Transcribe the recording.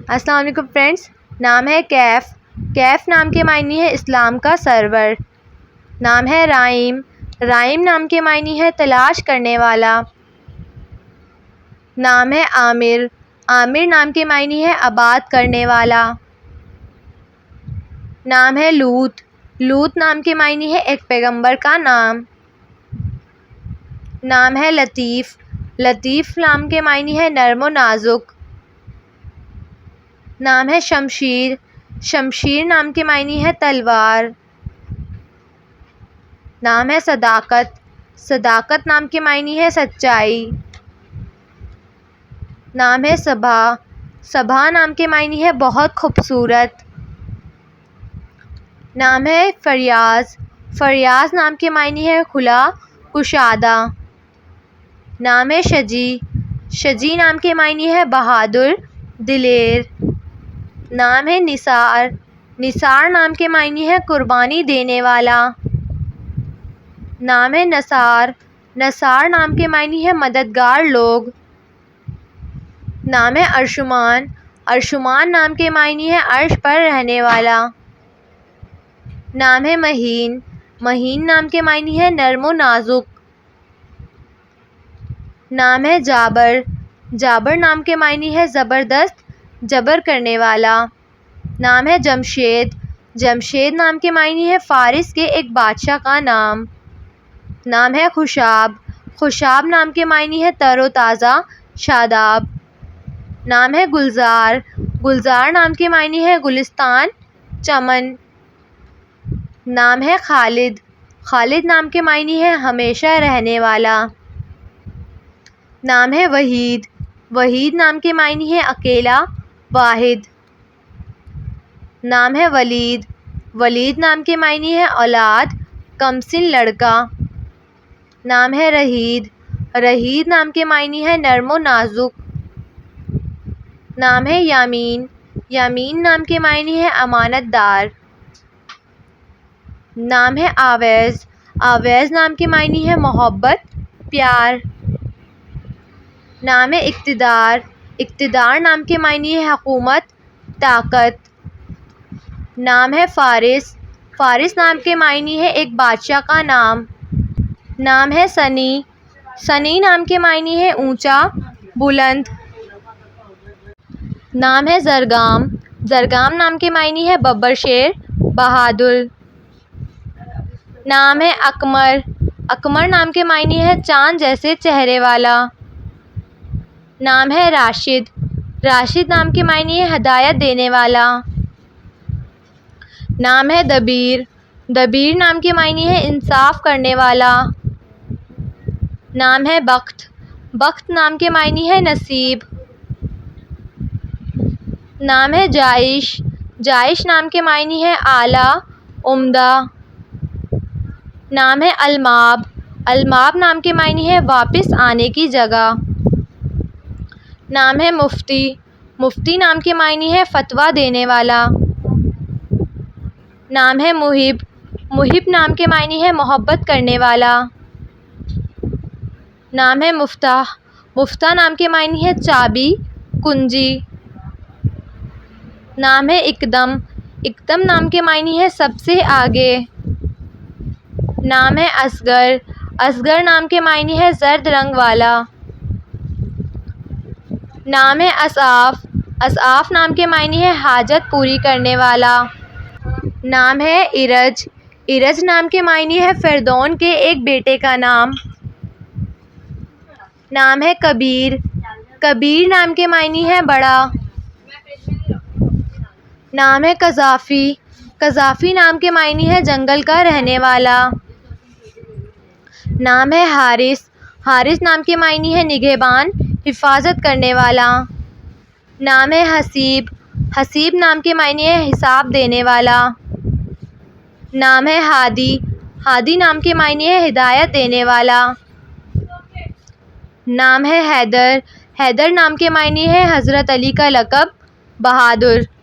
السلام علیکم فرینڈس، نام ہے کیف۔ کیف نام کے معنی ہے اسلام کا سرور۔ نام ہے رائم۔ رائم نام کے معنی ہے تلاش کرنے والا۔ نام ہے عامر۔ عامر نام کے معنی ہے آباد کرنے والا۔ نام ہے لوط۔ لوط نام کے معنی ہے ایک پیغمبر کا نام۔ نام ہے لطیف۔ لطیف نام کے معنی ہے نرم و نازک۔ نام ہے شمشیر۔ شمشیر نام کے معنی ہے تلوار۔ نام ہے صداقت۔ صداقت نام کے معنی ہے سچائی۔ نام ہے صبا۔ صبا نام کے معنی ہے بہت خوبصورت۔ نام ہے فریاض۔ فریاض نام کے معنی ہے کھلا کشادہ۔ نام ہے شجی۔ شجی نام کے معنی ہے بہادر دلیر۔ نام ہے نثار۔ نثار نام کے معنی ہے قربانی دینے والا۔ نام ہے نثار۔ نثار نام کے معنی ہے مددگار لوگ۔ نام ہے ارشمان۔ ارشمان نام کے معنی ہے عرش پر رہنے والا۔ نام ہے مہین۔ مہین نام کے معنی ہے نرم و نازک۔ نام ہے جابر۔ جابر نام کے معنی ہے زبردست جبر کرنے والا۔ نام ہے جمشید۔ جمشید نام کے معنی ہے فارس کے ایک بادشاہ کا نام۔ نام ہے خوشاب۔ خوشاب نام کے معنی ہے تر و تازہ شاداب۔ نام ہے گلزار۔ گلزار نام کے معنی ہے گلستان چمن۔ نام ہے خالد۔ خالد نام کے معنی ہے ہمیشہ رہنے والا۔ نام ہے وحید۔ وحید نام کے معنی ہے اکیلا واحد۔ نام ہے ولید۔ ولید نام کے معنی ہے اولاد کمسن لڑکا۔ نام ہے رحید۔ رحید نام کے معنی ہے نرم و نازک۔ نام ہے یامین۔ یامین نام کے معنی ہے امانت دار۔ نام ہے آویز۔ آویز نام کے معنی ہے محبت پیار۔ نام ہے اقتدار۔ اقتدار نام کے معنی ہے حکومت طاقت۔ نام ہے فارس۔ فارس نام کے معنی ہے ایک بادشاہ کا نام۔ نام ہے سنی۔ سنی نام کے معنی ہے اونچا بلند۔ نام ہے زرگام۔ زرگام نام کے معنی ہے ببر شیر بہادر۔ نام ہے اقمر۔ اقمر نام کے معنی ہے چاند جیسے چہرے والا۔ نام ہے راشد۔ راشد نام کے معنی ہے ہدایت دینے والا۔ نام ہے دبیر۔ دبیر نام کے معنی ہے انصاف کرنے والا۔ نام ہے بخت۔ بخت نام کے معنی ہے نصیب۔ نام ہے جائش۔ جائش نام کے معنی ہے اعلیٰ عمدہ۔ نام ہے الماب۔ الماب نام کے معنی ہے واپس آنے کی جگہ۔ نام ہے مفتی۔ مفتی نام کے معنی ہے فتویٰ دینے والا۔ نام ہے محب۔ محب نام کے معنی ہے محبت کرنے والا۔ نام ہے مفتاح۔ مفتاح نام کے معنی ہے چابی کنجی۔ نام ہے اقدم۔ اقدم نام کے معنی ہے سب سے آگے۔ نام ہے اصغر۔ اصغر نام کے معنی ہے زرد رنگ والا۔ نام ہے اصعاف۔ اصعاف نام کے معنی ہے حاجت پوری کرنے والا۔ نام ہے ارج۔ ارج نام کے معنی ہے فرعون کے ایک بیٹے کا نام۔ نام ہے کبیر۔ کبیر نام کے معنی ہے بڑا۔ نام ہے قذافی۔ قذافی نام کے معنی ہے جنگل کا رہنے والا۔ نام ہے حارث۔ حارث نام کے معنی ہے نگہبان حفاظت کرنے والا۔ نام ہے حسیب۔ حسیب نام کے معنی ہے حساب دینے والا۔ نام ہے ہادی۔ ہادی نام کے معنی ہے ہدایت دینے والا۔ نام ہے حیدر۔ حیدر نام کے معنی ہے حضرت علی کا لقب بہادر۔